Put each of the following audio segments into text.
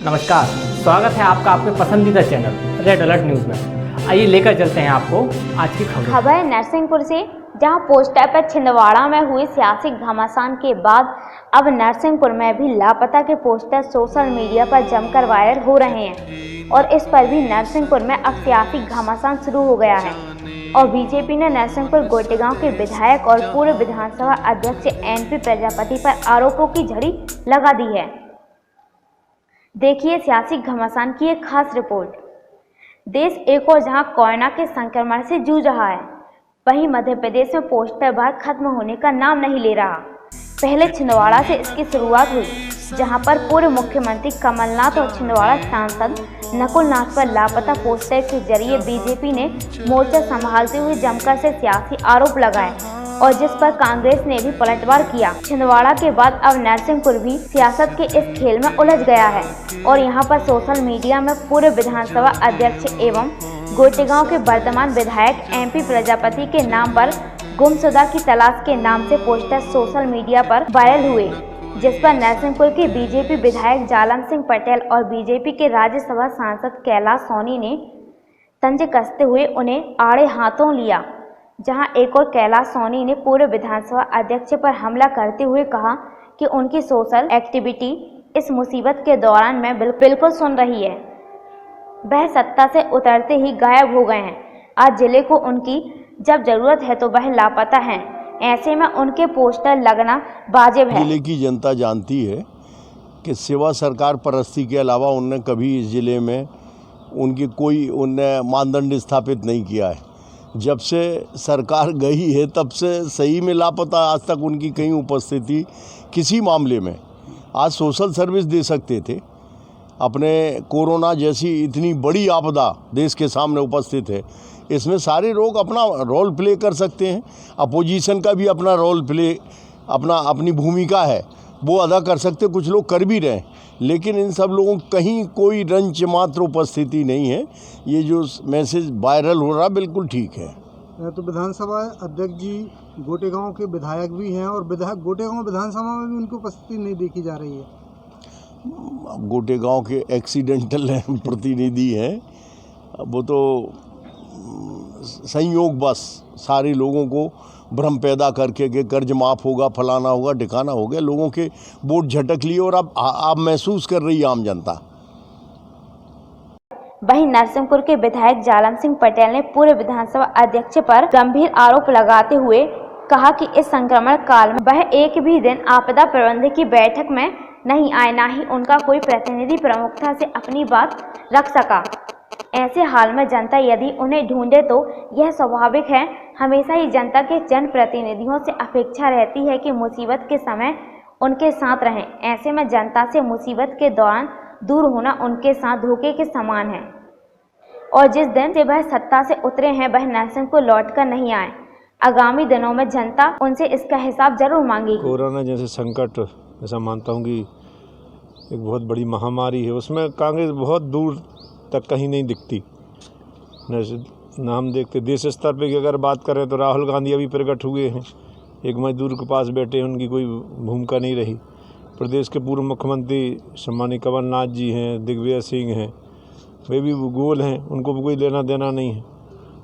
नमस्कार, स्वागत है आपका अपने पसंदीदा चैनल रेड अलर्ट न्यूज़ में। आइए लेकर चलते हैं आपको आज की खबर है नरसिंहपुर से, जहां पोस्टर पर छिंदवाड़ा में हुए सियासी घमासान के बाद अब नरसिंहपुर में भी लापता के पोस्टर सोशल मीडिया पर जमकर वायरल हो रहे हैं और इस पर भी नरसिंहपुर में अब सियासी घमासान शुरू हो गया है और बीजेपी ने नरसिंहपुर गोटेगांव के विधायक और पूर्व विधानसभा अध्यक्ष एनपी प्रजापति पर आरोपों की झड़ी लगा दी है। देखिए सियासी घमासान की एक खास रिपोर्ट। देश एक और जहां कोरोना के संक्रमण से जूझ रहा है, वहीं मध्य प्रदेश में पोस्टर बार खत्म होने का नाम नहीं ले रहा। पहले छिंदवाड़ा से इसकी शुरुआत हुई, जहां पर पूर्व मुख्यमंत्री कमलनाथ और छिंदवाड़ा सांसद नकुल नाथ पर लापता पोस्टर के जरिए बीजेपी ने मोर्चा संभालते हुए जमकर से सियासी आरोप लगाए और जिस पर कांग्रेस ने भी पलटवार किया। छिंदवाड़ा के बाद अब नरसिंहपुर भी सियासत के इस खेल में उलझ गया है और यहां पर सोशल मीडिया में पूर्व विधानसभा अध्यक्ष एवं गोटेगांव के वर्तमान विधायक एमपी प्रजापति के नाम पर गुमशुदा की तलाश के नाम से पोस्टर सोशल मीडिया पर वायरल हुए, जिस पर नरसिंहपुर के बीजेपी विधायक जालम सिंह पटेल और बीजेपी के राज्यसभा सांसद कैलाश सोनी ने तंज कसते हुए उन्हें आड़े हाथों लिया। जहां एक और कैलाश सोनी ने पूर्व विधानसभा अध्यक्ष पर हमला करते हुए कहा कि उनकी सोशल एक्टिविटी इस मुसीबत के दौरान में बिल्कुल सुन रही है। वह सत्ता से उतरते ही गायब हो गए हैं। आज जिले को उनकी जब जरूरत है तो वह लापता हैं। ऐसे में उनके पोस्टर लगना वाजिब है। जिले की जनता जानती है कि सिवा सरकार परस्ती के अलावा उनने कभी इस जिले में उनने मानदंड स्थापित नहीं किया है। जब से सरकार गई है तब से सही में लापता, आज तक उनकी कहीं उपस्थिति किसी मामले में। आज सोशल सर्विस दे सकते थे, अपने कोरोना जैसी इतनी बड़ी आपदा देश के सामने उपस्थित है, इसमें सारे लोग अपना रोल प्ले कर सकते हैं। अपोजिशन का भी अपना रोल प्ले, अपनी भूमिका है, वो अदा कर सकते, कुछ लोग कर भी रहे हैं, लेकिन इन सब लोगों कहीं कोई रंच मात्र उपस्थिति नहीं है। ये जो मैसेज वायरल हो रहा बिल्कुल ठीक है। तो विधानसभा अध्यक्ष जी गोटेगांव के विधायक भी हैं और गोटेगांव विधानसभा में भी उनकी उपस्थिति नहीं देखी जा रही है। गोटेगांव के एक्सीडेंटल प्रतिनिधि हैं, वो तो संयोग बस सारे लोगों को भ्रम पैदा करके कि कर्ज माफ़ होगा, फलाना होगा, ठिकाना हो गया, लोगों के वोट झटक लिए और अब आप महसूस कर रही है आम जनता। वहीं नरसिंहपुर के विधायक जालम सिंह पटेल ने पूर्व विधानसभा अध्यक्ष पर गंभीर आरोप लगाते हुए कहा कि इस संक्रमण काल में वह एक भी दिन आपदा प्रबंधन की बैठक में नहीं आए, ना ही उनका कोई प्रतिनिधि प्रमुखता से अपनी बात रख सका। ऐसे हाल में जनता यदि उन्हें ढूंढे तो यह स्वाभाविक है। हमेशा ही जनता के जनप्रतिनिधियों से अपेक्षा रहती है कि मुसीबत के समय उनके साथ रहें। ऐसे में जनता से मुसीबत के दौरान दूर होना उनके साथ धोखे के समान है और जिस दिन से वह सत्ता से उतरे हैं वह नरसिंहपुर लौटकर नहीं आए। आगामी दिनों में जनता उनसे इसका हिसाब जरूर मांगेगी। कोरोना जैसे संकट, ऐसा मानता हूँ कि एक बहुत बड़ी महामारी है, उसमें कांग्रेस बहुत दूर तक कहीं नहीं दिखती न। हम देखते देश स्तर पे की अगर बात करें तो राहुल गांधी अभी प्रकट हुए हैं, एक मजदूर के पास बैठे हैं, उनकी कोई भूमिका नहीं रही। प्रदेश के पूर्व मुख्यमंत्री सम्मानित कमलनाथ जी हैं, दिग्विजय सिंह हैं, वे भी गोल हैं, उनको भी कोई लेना देना नहीं है।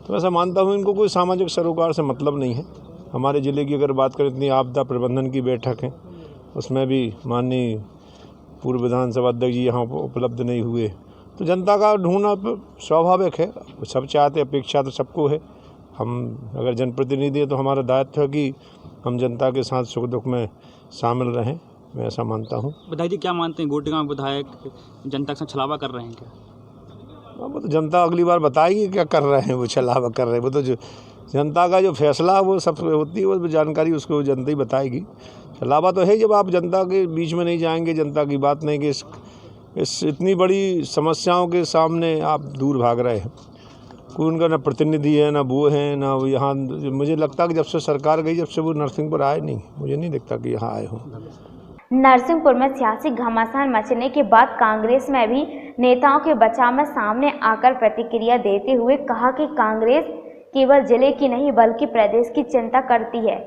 तो ऐसा मानता हूँ इनको कोई सामाजिक सरोकार से मतलब नहीं है। हमारे ज़िले की अगर बात करें, इतनी आपदा प्रबंधन की बैठक है, उसमें भी माननीय पूर्व विधानसभा अध्यक्ष जी यहाँ उपलब्ध नहीं हुए। तो जनता का ढूंढना स्वाभाविक है, सब चाहते, अपेक्षा तो सबको है। हम अगर जनप्रतिनिधि हैं तो हमारा दायित्व है कि हम जनता के साथ सुख दुख में शामिल रहें, मैं ऐसा मानता हूँ। विधायक जी क्या मानते हैं, गोटेगांव विधायक जनता के साथ छलावा कर रहे हैं क्या? वो तो जनता अगली बार बताएगी क्या कर रहे हैं, वो छलावा कर रहे हैं। वो तो जो जनता का जो फैसला वो सब होती है, वो जानकारी उसको जनता ही बताएगी। छलावा तो है जब आप जनता के बीच में नहीं जाएंगे, जनता की बात नहीं कि इस इतनी बड़ी समस्याओं के सामने आप दूर भाग रहे हैं। कोई उनका ना प्रतिनिधि है, ना वो है, ना वो यहाँ। मुझे लगता है कि जब से सरकार गई, जब से वो नरसिंहपुर आए नहीं, मुझे नहीं दिखता कि यहाँ आए हों। नरसिंहपुर में सियासी घमासान मचने के बाद कांग्रेस में भी नेताओं के बचाव में सामने आकर प्रतिक्रिया देते हुए कहा कि कांग्रेस केवल जिले की नहीं बल्कि प्रदेश की चिंता करती है।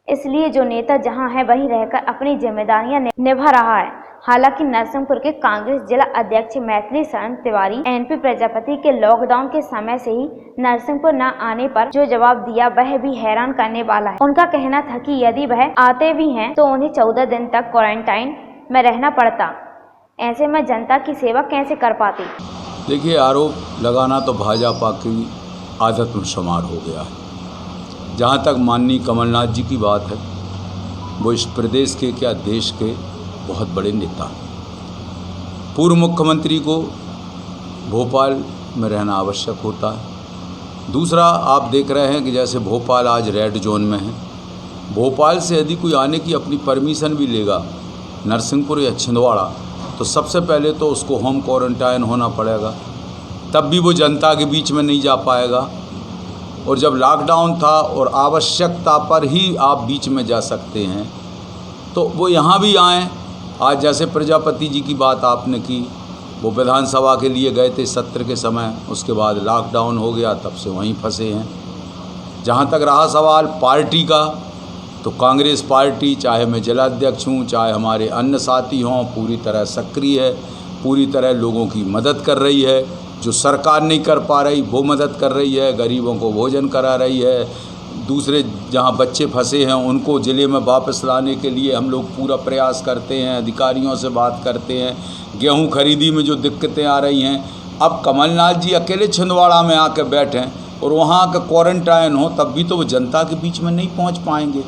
इसलिए जो नेता जहां है वहीं रहकर अपनी जिम्मेदारियां निभा रहा है। हालांकि नरसिंहपुर के कांग्रेस जिला अध्यक्ष मैथिली शरण तिवारी एनपी प्रजापति के लॉकडाउन के समय से ही नरसिंहपुर न आने पर जो जवाब दिया वह भी हैरान करने वाला है। उनका कहना था कि यदि वह आते भी हैं तो उन्हें 14 दिन तक क्वारंटाइन में रहना पड़ता। ऐसे में जनता की सेवा कैसे कर पाते। देखिए, आरोप लगाना तो भाजपा की आदत में शुमार हो गया है। जहाँ तक माननीय कमलनाथ जी की बात है, वो इस प्रदेश के क्या देश के बहुत बड़े नेता हैं। पूर्व मुख्यमंत्री को भोपाल में रहना आवश्यक होता है। दूसरा, आप देख रहे हैं कि जैसे भोपाल आज रेड जोन में है, भोपाल से यदि कोई आने की अपनी परमिशन भी लेगा नरसिंहपुर या छिंदवाड़ा, तो सबसे पहले तो उसको होम क्वारंटाइन होना पड़ेगा, तब भी वो जनता के बीच में नहीं जा पाएगा। और जब लॉकडाउन था और आवश्यकता पर ही आप बीच में जा सकते हैं, तो वो यहाँ भी आएँ। आज जैसे प्रजापति जी की बात आपने की, वो विधानसभा के लिए गए थे सत्र के समय, उसके बाद लॉकडाउन हो गया, तब से वहीं फंसे हैं। जहाँ तक रहा सवाल पार्टी का, तो कांग्रेस पार्टी, चाहे मैं जिलाध्यक्ष हूँ, चाहे हमारे अन्य साथी हों, पूरी तरह सक्रिय है, पूरी तरह लोगों की मदद कर रही है। जो सरकार नहीं कर पा रही वो मदद कर रही है, गरीबों को भोजन करा रही है। दूसरे जहाँ बच्चे फंसे हैं उनको ज़िले में वापस लाने के लिए हम लोग पूरा प्रयास करते हैं, अधिकारियों से बात करते हैं। गेहूँ खरीदी में जो दिक्कतें आ रही हैं, अब कमलनाथ जी अकेले छिंदवाड़ा में आकर बैठें और वहाँ का क्वारंटाइन हो, तब भी तो वो जनता के बीच में नहीं पहुँच पाएंगे।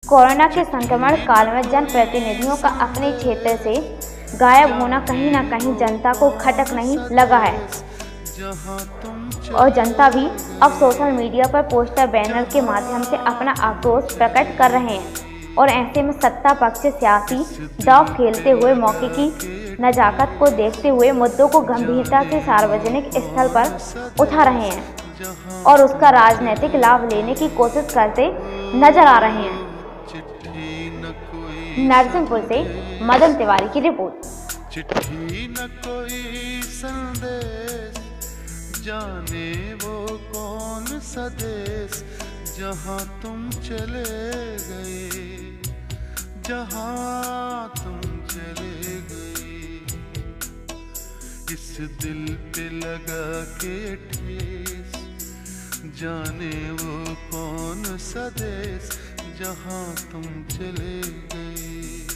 कोरोना के संक्रमण काल में जनप्रतिनिधियों का अपने क्षेत्र से गायब होना कहीं न कहीं जनता को खटक नहीं लगा है और जनता भी अब सोशल मीडिया पर पोस्टर बैनर के माध्यम से अपना आक्रोश प्रकट कर रहे हैं। और ऐसे में सत्ता पक्ष सियासी दांव खेलते हुए मौके की नजाकत को देखते हुए मुद्दों को गंभीरता से सार्वजनिक स्थल पर उठा रहे हैं और उसका राजनीतिक लाभ लेने की कोशिश करते नजर आ रहे हैं। नरसिंहपुर से मदन तिवारी की रिपोर्ट। चिट्ठी न कोई संदेश, जाने वो कौन सा देश, जहाँ तुम चले गए, जहाँ तुम चले गए। इस दिल पे लगा के ठेस, जाने वो कौन सा देश, जहाँ तुम चले गए।